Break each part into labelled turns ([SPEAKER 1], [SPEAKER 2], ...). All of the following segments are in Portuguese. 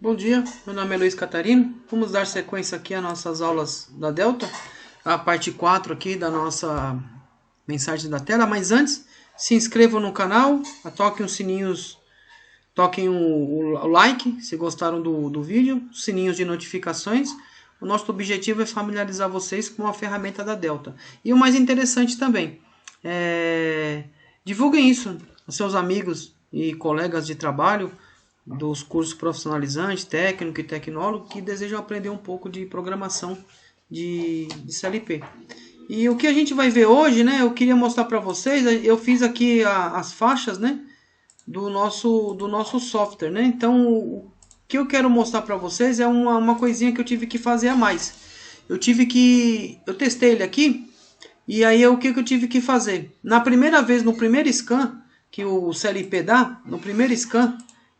[SPEAKER 1] Bom dia, meu nome é Luiz Catarino. Vamos dar sequência aqui às nossas aulas da Delta, a parte 4 aqui da nossa mensagem da tela. Mas antes, se inscrevam no canal, toquem os sininhos, toquem o like se gostaram do vídeo, os sininhos de notificações. O nosso objetivo é familiarizar vocês com a ferramenta da Delta. E o mais interessante também, divulguem isso aos seus amigos e colegas de trabalho, dos cursos profissionalizantes, técnico e tecnólogo, que desejam aprender um pouco de programação de CLP. E o que a gente vai ver hoje, né? Eu queria mostrar para vocês, eu fiz aqui as faixas, né? Do nosso software, né? Então, o que eu quero mostrar para vocês é uma coisinha que eu tive que fazer a mais. Eu testei ele aqui, e aí o que eu tive que fazer? Na primeira vez, no primeiro scan que o CLP dá, no primeiro scan,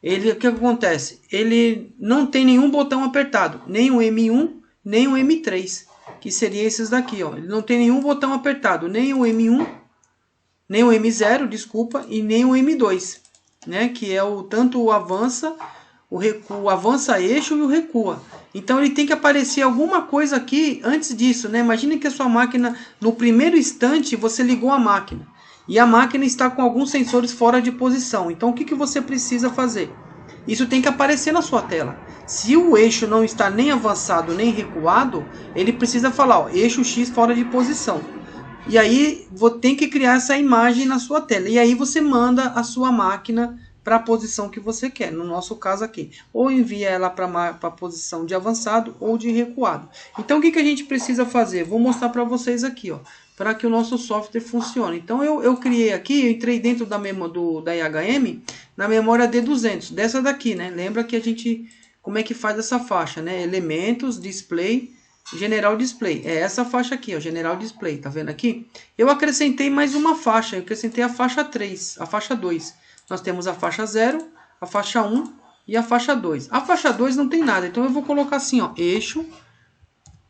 [SPEAKER 1] o que acontece? Ele não tem nenhum botão apertado, nem o M1, nem o M3, que seria esses daqui, ó. Ele não tem nenhum botão apertado, nem o M1, nem o M0, desculpa, e nem o M2, né? Que é tanto o avança, o recua, o avança eixo e o recua. Então ele tem que aparecer alguma coisa aqui antes disso, né? Imagine que a sua máquina, no primeiro instante, você ligou a máquina. E a máquina está com alguns sensores fora de posição. Então o que você precisa fazer? Isso tem que aparecer na sua tela. Se o eixo não está nem avançado nem recuado, ele precisa falar, ó, eixo X fora de posição. E aí tem que criar essa imagem na sua tela. E aí você manda a sua máquina para a posição que você quer. No nosso caso aqui. Ou envia ela para a posição de avançado ou de recuado. Então o que a gente precisa fazer? Vou mostrar para vocês aqui, ó, para que o nosso software funcione. Então eu criei aqui, eu entrei dentro da IHM na memória D200, dessa daqui, né? Lembra que como é que faz essa faixa, né? Elementos, display, general display. É essa faixa aqui, ó, general display, tá vendo aqui? Eu acrescentei mais uma faixa, eu acrescentei a faixa 3, a faixa 2. Nós temos a faixa 0, a faixa 1 e a faixa 2. A faixa 2 não tem nada, então eu vou colocar assim, ó, eixo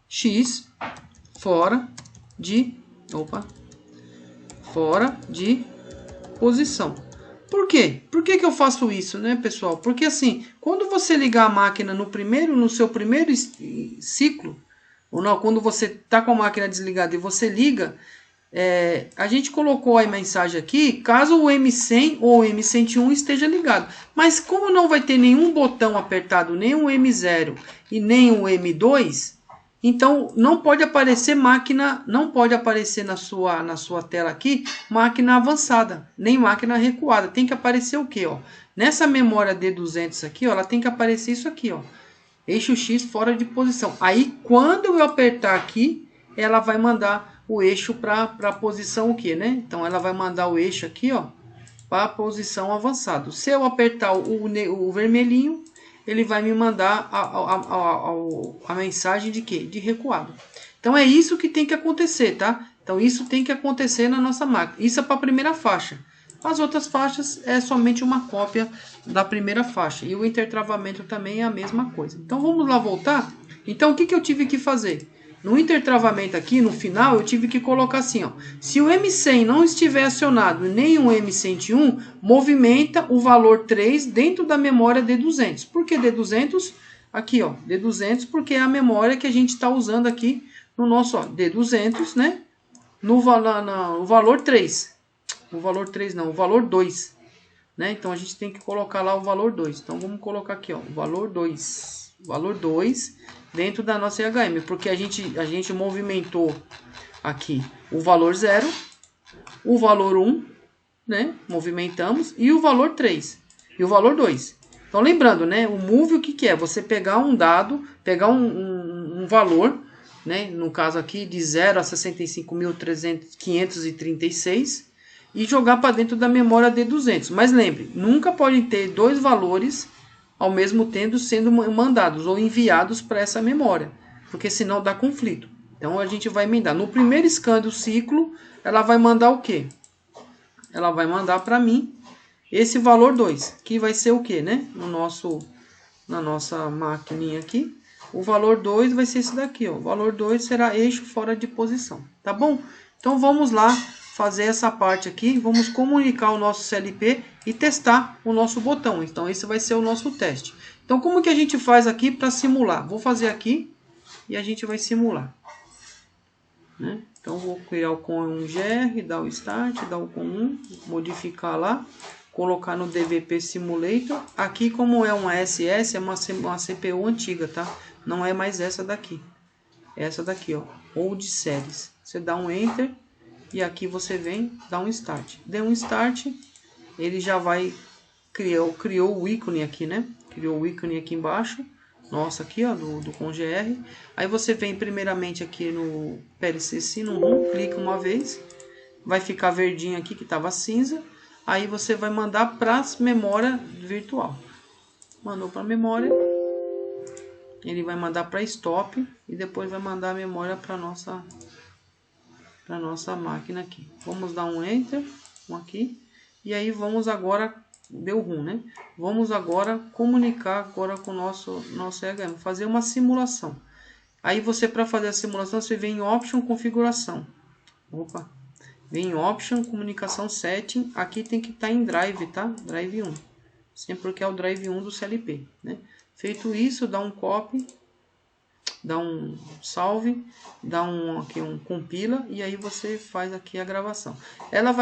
[SPEAKER 1] X fora de posição. Por quê? Por que eu faço isso, né, pessoal? Porque assim, quando você ligar a máquina no seu primeiro ciclo, ou não, quando você está com a máquina desligada e você liga, a gente colocou a mensagem aqui, caso o M100 ou o M101 esteja ligado. Mas como não vai ter nenhum botão apertado, nem o M0 e nem o M2, então não pode aparecer máquina, não pode aparecer na sua tela aqui máquina avançada, nem máquina recuada. Tem que aparecer o quê, ó? Nessa memória D200 aqui, ó, ela tem que aparecer isso aqui, ó. Eixo X fora de posição. Aí quando eu apertar aqui, ela vai mandar o eixo para a posição o quê, né? Então ela vai mandar o eixo aqui, ó, para a posição avançado. Se eu apertar o vermelhinho, ele vai me mandar a mensagem de quê? De recuado. Então é isso que tem que acontecer, tá? Então isso tem que acontecer na nossa máquina. Isso é para a primeira faixa. As outras faixas é somente uma cópia da primeira faixa. E o intertravamento também é a mesma coisa. Então vamos lá voltar. Então o que eu tive que fazer? No intertravamento aqui, no final, eu tive que colocar assim, ó. Se o M100 não estiver acionado, nem o M101, movimenta o valor 3 dentro da memória D200. Por que D200? Aqui, ó, D200, porque é a memória que a gente está usando aqui no nosso, ó, D200, né? No valor 3. O valor 3 não, o valor 2. Né? Então, a gente tem que colocar lá o valor 2. Então, vamos colocar aqui, ó, o valor 2. O valor 2 dentro da nossa IHM, porque a gente movimentou aqui o valor 0, o valor 1, né? Movimentamos, e o valor 3, e o valor 2. Então, lembrando, né? O move, o que é? Você pegar um dado, pegar um valor, né? No caso aqui, de 0 a 65.536, e jogar para dentro da memória D200. Mas lembre, nunca pode ter dois valores ao mesmo tempo sendo mandados ou enviados para essa memória, porque senão dá conflito. Então a gente vai emendar. No primeiro scan do ciclo, ela vai mandar o quê? Ela vai mandar para mim esse valor 2, que vai ser o quê, né? Na nossa maquininha aqui, o valor 2 vai ser esse daqui, ó. O valor 2 será eixo fora de posição, tá bom? Então vamos lá fazer essa parte aqui, vamos comunicar o nosso CLP e testar o nosso botão. Então esse vai ser o nosso teste. Então como que a gente faz aqui para simular? Vou fazer aqui e a gente vai simular, né? Então vou criar o com1gr, dar o start, dar o com1, modificar lá, colocar no DVP Simulator. Aqui, como é uma SS, é uma CPU antiga, tá? Não é mais essa daqui. Essa daqui, ó, Old Series. Você dá um Enter e aqui você vem, dá um Start. Deu um Start, ele já vai criou o ícone aqui, né? Criou o ícone aqui embaixo. Nossa, aqui, ó, do com.gr. Aí você vem primeiramente aqui no PLC Sino 1, clica uma vez, vai ficar verdinho aqui que estava cinza. Aí você vai mandar para a memória virtual. Mandou para a memória, ele vai mandar para stop e depois vai mandar a memória para nossa máquina aqui. Vamos dar um enter, um aqui, e aí vamos agora, deu RUM, né? Vamos agora comunicar agora com o nosso EHM, fazer uma simulação. Aí você, para fazer a simulação, você vem em Option, Configuração. Opa! Vem em Option, Comunicação Setting. Aqui tem que estar em Drive, tá? Drive 1. Sempre porque é o Drive 1 do CLP, né? Feito isso, dá um copy, dá um salve, dá aqui um compila e aí você faz aqui a gravação. Ela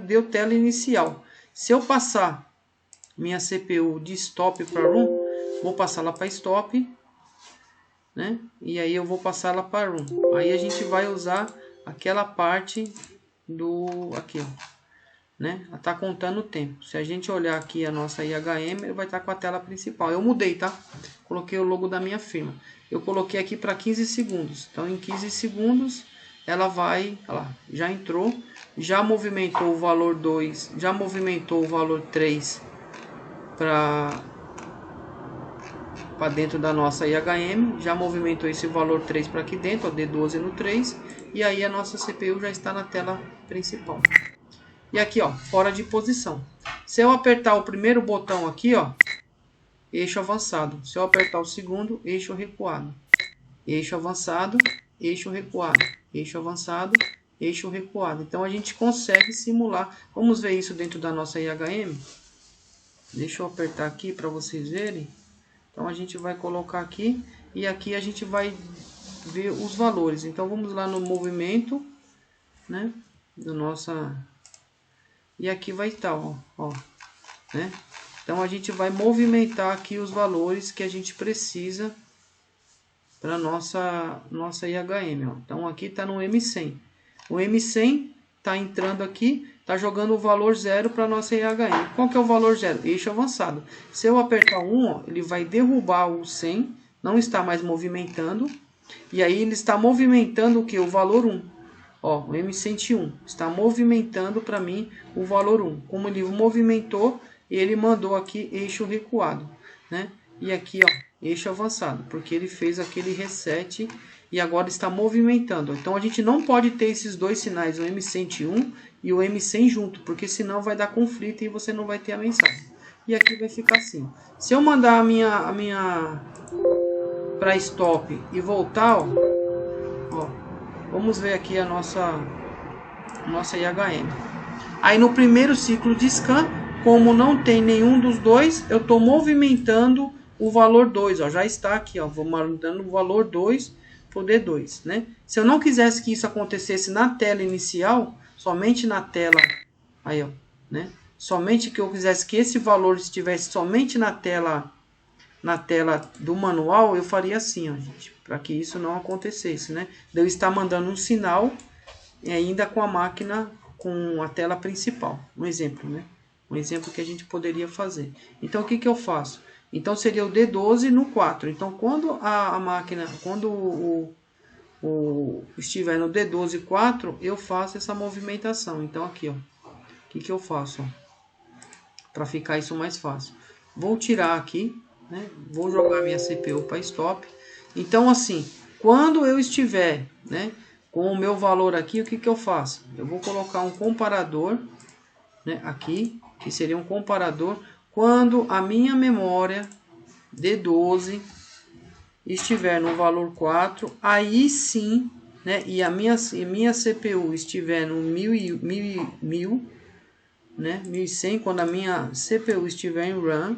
[SPEAKER 1] deu tela inicial. Se eu passar minha CPU de stop para room, vou passar ela para stop, né? E aí eu vou passar ela para room. Aí a gente vai usar aquela parte do aqui, ó, né? Ela tá contando o tempo. Se a gente olhar aqui a nossa IHM, ele vai estar com a tela principal. Eu mudei, tá? Coloquei o logo da minha firma. Eu coloquei aqui para 15 segundos. Então em 15 segundos ela vai, olha lá, já entrou, já movimentou o valor 2, já movimentou o valor 3 para dentro da nossa IHM, já movimentou esse valor 3 para aqui dentro, ó, D12 no 3, e aí a nossa CPU já está na tela principal. E aqui, ó, fora de posição. Se eu apertar o primeiro botão aqui, ó, eixo avançado. Se eu apertar o segundo, eixo recuado. Eixo avançado, eixo recuado. Eixo avançado, eixo recuado. Então a gente consegue simular. Vamos ver isso dentro da nossa IHM. Deixa eu apertar aqui para vocês verem. Então a gente vai colocar aqui e aqui a gente vai ver os valores. Então vamos lá no movimento, né, do nossa, e aqui vai estar, ó, né? Então a gente vai movimentar aqui os valores que a gente precisa para nossa IHM, ó. Então aqui está no M100. O M100 está entrando aqui, está jogando o valor 0 para nossa IHM. Qual que é o valor 0? Eixo avançado. Se eu apertar 1, ó, ele vai derrubar o 100, não está mais movimentando. E aí ele está movimentando o que? O valor 1. Ó, o M101 está movimentando para mim o valor 1. Como ele movimentou, ele mandou aqui eixo recuado, né? E aqui, ó, eixo avançado, porque ele fez aquele reset e agora está movimentando. Então a gente não pode ter esses dois sinais, o M101 e o M100 junto, porque senão vai dar conflito e você não vai ter a mensagem. E aqui vai ficar assim. Se eu mandar a minha para stop e voltar, ó, vamos ver aqui a nossa IHM. Aí no primeiro ciclo de scan, como não tem nenhum dos dois, eu estou movimentando o valor 2, ó, já está aqui, ó, vou mandando o valor 2 para o D2, né? Se eu não quisesse que isso acontecesse na tela inicial, somente na tela, aí, ó, né? Somente que eu quisesse que esse valor estivesse somente na tela do manual, eu faria assim, ó, gente, para que isso não acontecesse, né? Eu estar mandando um sinal ainda com a máquina com a tela principal, um exemplo, né? Um exemplo que a gente poderia fazer. Então o que que eu faço? Então seria o D12 no 4. Então quando a máquina, quando estiver no D12 4, eu faço essa movimentação. Então aqui, ó, o que que eu faço? Para ficar isso mais fácil. Vou tirar aqui, né? Vou jogar minha CPU para stop. Então assim, quando eu estiver, né, com o meu valor aqui, o que que eu faço? Eu vou colocar um comparador, né, aqui, que seria um comparador quando a minha memória D12 estiver no valor 4, aí sim né, e a minha CPU estiver no 1000, né, 1100, quando a minha CPU estiver em RAM,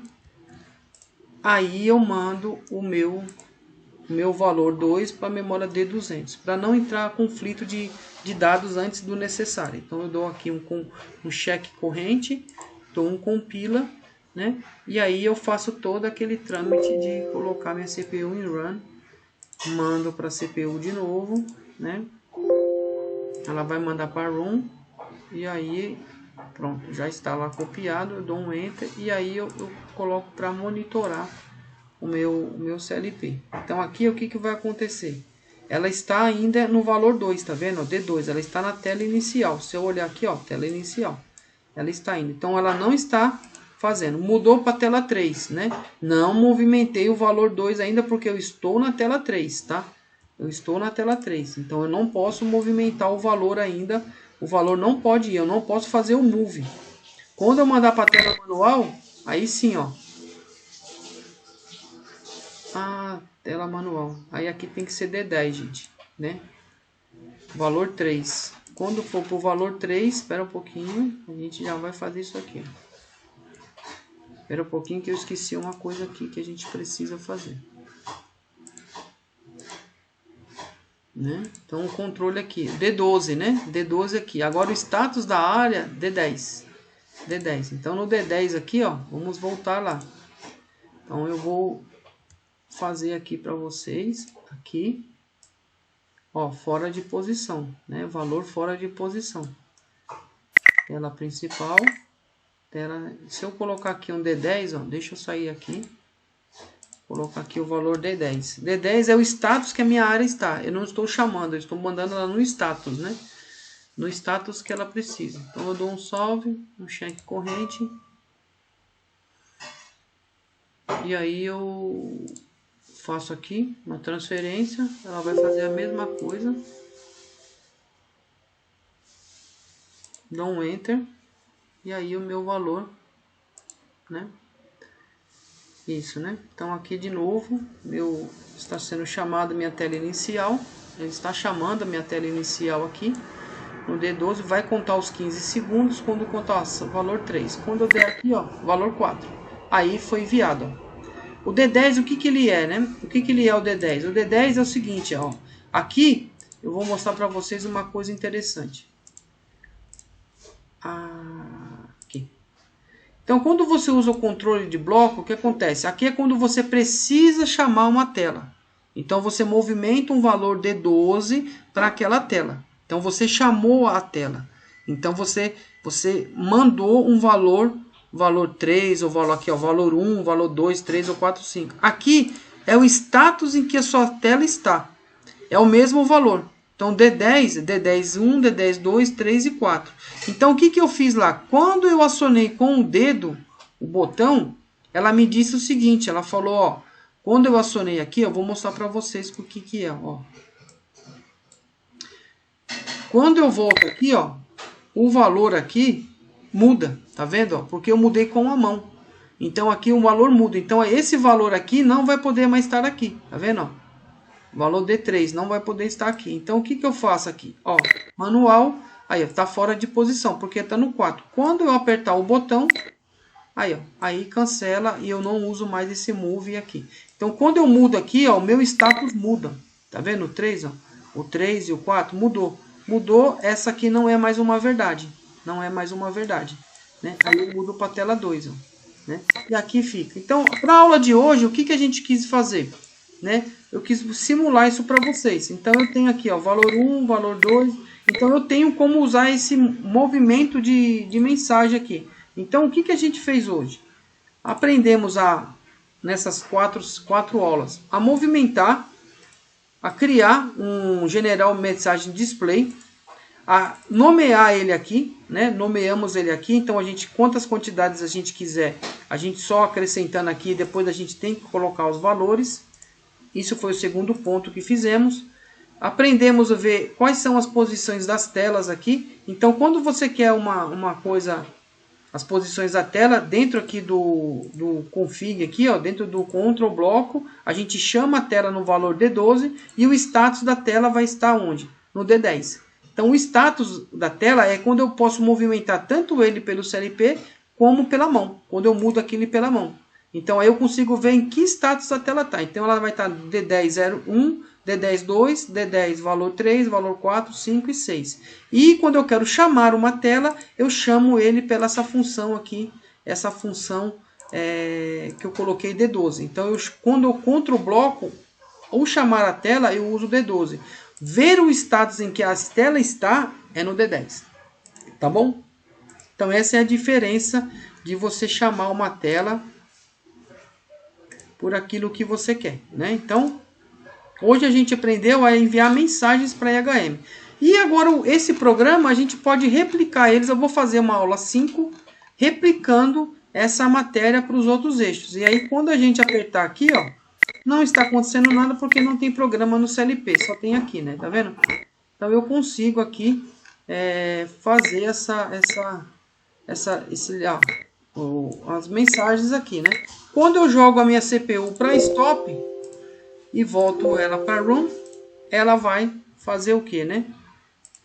[SPEAKER 1] aí eu mando o meu valor 2 para a memória D200, para não entrar conflito de dados antes do necessário. Então eu dou aqui um cheque corrente, dou um compila, né? E aí eu faço todo aquele trâmite de colocar minha CPU em run, mando para a CPU de novo, né? Ela vai mandar para room e aí pronto, já está lá copiado, eu dou um enter e aí eu coloco para monitorar o meu CLP. Então aqui o que vai acontecer? Ela está ainda no valor 2, tá vendo? D2, ela está na tela inicial. Se eu olhar aqui, ó, tela inicial. Ela está indo. Então ela não está fazendo. Mudou para a tela 3, né? Não movimentei o valor 2 ainda porque eu estou na tela 3, tá? Eu estou na tela 3. Então eu não posso movimentar o valor ainda. O valor não pode ir, eu não posso fazer o move. Quando eu mandar para a tela manual, aí sim, ó. Tela manual. Aí aqui tem que ser D10, gente, né? Valor 3. Quando for pro valor 3, espera um pouquinho, a gente já vai fazer isso aqui. Espera um pouquinho que eu esqueci uma coisa aqui que a gente precisa fazer. Né? Então o controle aqui, D12, né? D12 aqui. Agora o status da área, D10. D10. Então no D10 aqui, ó, vamos voltar lá. Então eu vou fazer aqui para vocês, aqui, ó, fora de posição, né? Valor fora de posição. Tela principal, tela. Se eu colocar aqui um D10, ó, deixa eu sair aqui. Colocar aqui o valor D10. D10 é o status que a minha área está. Eu não estou chamando, eu estou mandando ela no status, né? No status que ela precisa. Então eu dou um solve, um cheque corrente. E aí eu faço aqui uma transferência, ela vai fazer a mesma coisa. Dou um enter e aí o meu valor, né? Isso, né? Então aqui de novo, está sendo chamada minha tela inicial. Ele está chamando a minha tela inicial aqui. No D12 vai contar os 15 segundos quando contar o valor 3. Quando eu der aqui, ó, valor 4. Aí foi enviado, ó. O D10, o que que ele é, né? O que que ele é o D10? O D10 é o seguinte, ó. Aqui eu vou mostrar para vocês uma coisa interessante. Aqui. Então, quando você usa o controle de bloco, o que acontece? Aqui é quando você precisa chamar uma tela. Então, você movimenta um valor D12 para aquela tela. Então, você chamou a tela. Então, você mandou um valor 3, ou valor aqui, ó, valor 1, valor 2, 3 ou 4, 5. Aqui é o status em que a sua tela está. É o mesmo valor. Então, D10, D10 1, D10 2, 3 e 4. Então, o que que eu fiz lá? Quando eu acionei com o dedo, o botão, ela me disse o seguinte, ela falou, ó, quando eu acionei aqui, eu vou mostrar para vocês o que que é, ó. Quando eu volto aqui, ó, o valor aqui muda, tá vendo? Ó? Porque eu mudei com a mão. Então aqui o valor muda. Então esse valor aqui não vai poder mais estar aqui, tá vendo? Ó? O valor D3 não vai poder estar aqui. Então o que que eu faço aqui? Ó, manual, aí ó, tá fora de posição, porque tá no 4. Quando eu apertar o botão, aí ó, aí cancela e eu não uso mais esse move aqui. Então quando eu mudo aqui, ó, o meu status muda. Tá vendo o 3, ó? O 3 e o 4 mudou. Mudou, essa aqui não é mais uma verdade. Não é mais uma verdade, né? Aí eu mudo para a tela 2, ó, né? E aqui fica. Então, para a aula de hoje, o que que a gente quis fazer, né? Eu quis simular isso para vocês. Então, eu tenho aqui, ó, valor 1, valor 2. Então, eu tenho como usar esse movimento de mensagem aqui. Então, o que que a gente fez hoje? Aprendemos nessas quatro aulas, a movimentar, a criar um General Message Display, a nomear ele aqui, né? Nomeamos ele aqui, então a gente, quantas quantidades a gente quiser, a gente só acrescentando aqui, depois a gente tem que colocar os valores. Isso foi o segundo ponto que fizemos. Aprendemos a ver quais são as posições das telas aqui. Então, quando você quer uma coisa, as posições da tela dentro aqui do config aqui, ó, dentro do control bloco, a gente chama a tela no valor D12 e o status da tela vai estar onde? No D10. Então o status da tela é quando eu posso movimentar tanto ele pelo CLP como pela mão, quando eu mudo aquele pela mão. Então aí eu consigo ver em que status a tela está. Então ela vai estar D10.01, D10.2, D10 valor 3, valor 4, 5 e 6. E quando eu quero chamar uma tela, eu chamo ele pela essa função aqui, essa função que eu coloquei D12. Então quando eu contra o bloco, ou chamar a tela, eu uso D12. Ver o status em que a tela está é no D10. Tá bom? Então essa é a diferença de você chamar uma tela por aquilo que você quer, né? Então, hoje a gente aprendeu a enviar mensagens para IHM. E agora esse programa a gente pode replicar eles. Eu vou fazer uma aula 5 replicando essa matéria para os outros eixos. E aí quando a gente apertar aqui, ó, não está acontecendo nada porque não tem programa no CLP, só tem aqui, né? Tá vendo? Então eu consigo aqui fazer as mensagens aqui, né? Quando eu jogo a minha CPU para stop e volto ela para room, ela vai fazer o que, né?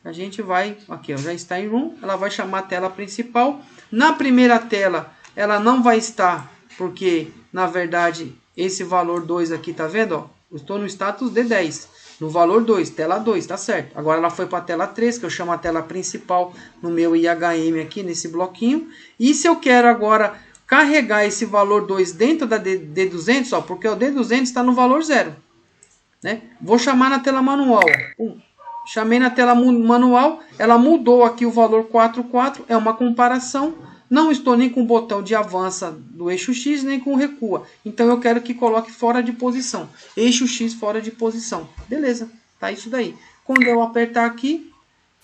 [SPEAKER 1] A gente vai, aqui ó, já está em room, ela vai chamar a tela principal. Na primeira tela ela não vai estar, porque na verdade esse valor 2 aqui, tá vendo? Ó? Eu estou no status D10, no valor 2, tela 2, tá certo. Agora ela foi para a tela 3, que eu chamo a tela principal no meu IHM aqui, nesse bloquinho. E se eu quero agora carregar esse valor 2 dentro da D200, ó, porque o D200 está no valor 0. Né? Vou chamar na tela manual. Chamei na tela manual, ela mudou aqui o valor 4,4, é uma comparação. Não estou nem com o botão de avança do eixo X, nem com o recua. Então eu quero que coloque fora de posição. Eixo X fora de posição. Beleza, tá isso daí. Quando eu apertar aqui,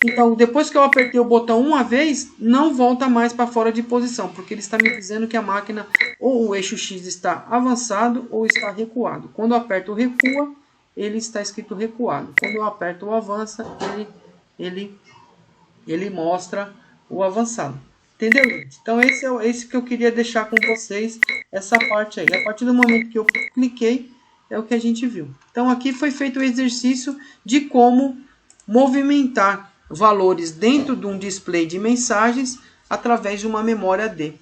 [SPEAKER 1] então depois que eu apertei o botão uma vez, não volta mais para fora de posição, porque ele está me dizendo que a máquina ou o eixo X está avançado ou está recuado. Quando eu aperto o recua, ele está escrito recuado. Quando eu aperto o avança, ele mostra o avançado. Entendeu? Então esse que eu queria deixar com vocês, essa parte aí. A partir do momento que eu cliquei, é o que a gente viu. Então aqui foi feito o exercício de como movimentar valores dentro de um display de mensagens através de uma memória D.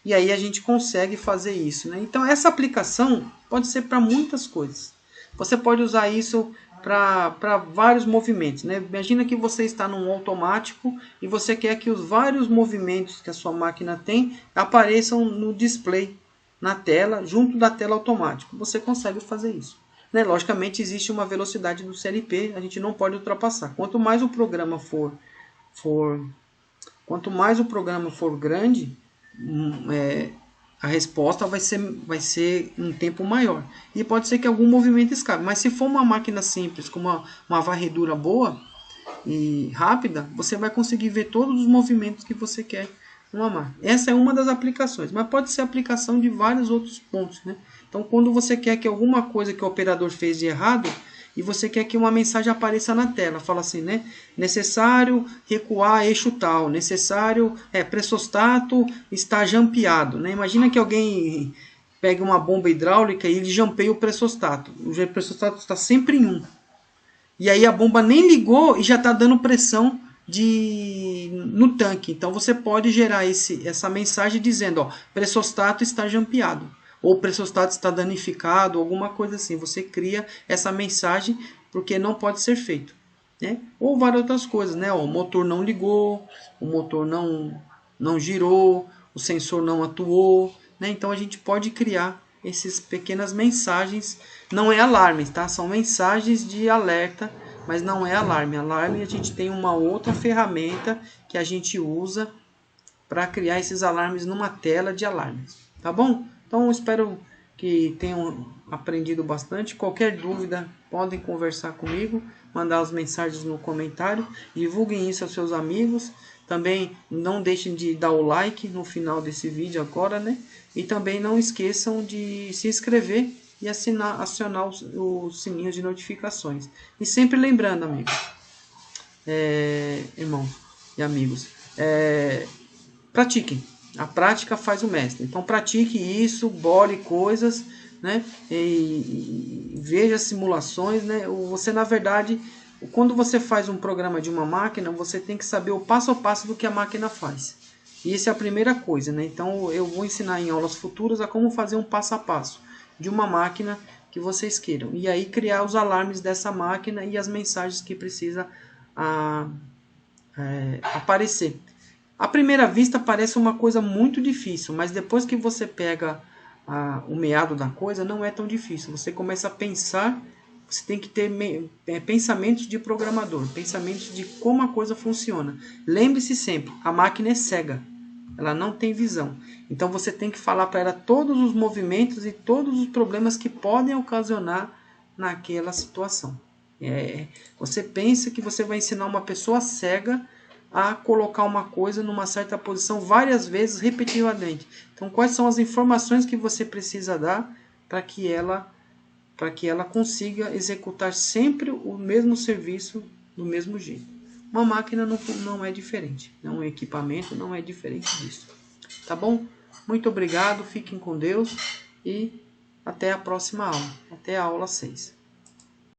[SPEAKER 1] E aí a gente consegue fazer isso, né? Então essa aplicação pode ser para muitas coisas. Você pode usar isso para vários movimentos, né? Imagina que você está num automático e você quer que os vários movimentos que a sua máquina tem apareçam no display, na tela, junto da tela automática. Você consegue fazer isso, né? Logicamente existe uma velocidade do CLP, a gente não pode ultrapassar. Quanto mais o programa for grande, a resposta vai ser um tempo maior. E pode ser que algum movimento escape. Mas se for uma máquina simples, com uma varredura boa e rápida, você vai conseguir ver todos os movimentos que você quer numa máquina. Essa é uma das aplicações. Mas pode ser aplicação de vários outros pontos, né? Então, quando você quer que alguma coisa que o operador fez de errado, e você quer que uma mensagem apareça na tela, fala assim, né? Necessário recuar eixo tal, necessário, pressostato está jampeado, né? Imagina que alguém pegue uma bomba hidráulica e ele jampeia o pressostato. O pressostato está sempre em 1. E aí a bomba nem ligou e já está dando pressão no tanque. Então você pode gerar essa mensagem dizendo, ó, pressostato está jampeado. Ou o pressostato está danificado, alguma coisa assim. Você cria essa mensagem porque não pode ser feito, né? Ou várias outras coisas, né? O motor não ligou, o motor não girou, o sensor não atuou, né? Então a gente pode criar essas pequenas mensagens. Não é alarme, tá? São mensagens de alerta, mas não é alarme. Alarme a gente tem uma outra ferramenta que a gente usa para criar esses alarmes numa tela de alarmes, tá bom? Então, espero que tenham aprendido bastante. Qualquer dúvida, podem conversar comigo, mandar as mensagens no comentário. Divulguem isso aos seus amigos. Também não deixem de dar o like no final desse vídeo agora, né? E também não esqueçam de se inscrever e acionar o sininho de notificações. E sempre lembrando, amigos, irmãos e amigos, pratiquem. A prática faz o mestre. Então pratique isso, bole coisas, né? E veja simulações, né? Você, na verdade, quando você faz um programa de uma máquina, você tem que saber o passo a passo do que a máquina faz. E essa é a primeira coisa, né? Então eu vou ensinar em aulas futuras a como fazer um passo a passo de uma máquina que vocês queiram. E aí criar os alarmes dessa máquina e as mensagens que precisa aparecer. À primeira vista parece uma coisa muito difícil, mas depois que você pega o meado da coisa, não é tão difícil. Você começa a pensar, você tem que ter pensamentos de programador, pensamentos de como a coisa funciona. Lembre-se sempre, a máquina é cega, ela não tem visão. Então você tem que falar para ela todos os movimentos e todos os problemas que podem ocasionar naquela situação. Você pensa que você vai ensinar uma pessoa cega a colocar uma coisa numa certa posição várias vezes repetidamente. Então, quais são as informações que você precisa dar para que ela consiga executar sempre o mesmo serviço do mesmo jeito? Uma máquina não é diferente, um equipamento não é diferente disso. Tá bom? Muito obrigado, fiquem com Deus e até a próxima aula, até a aula 6.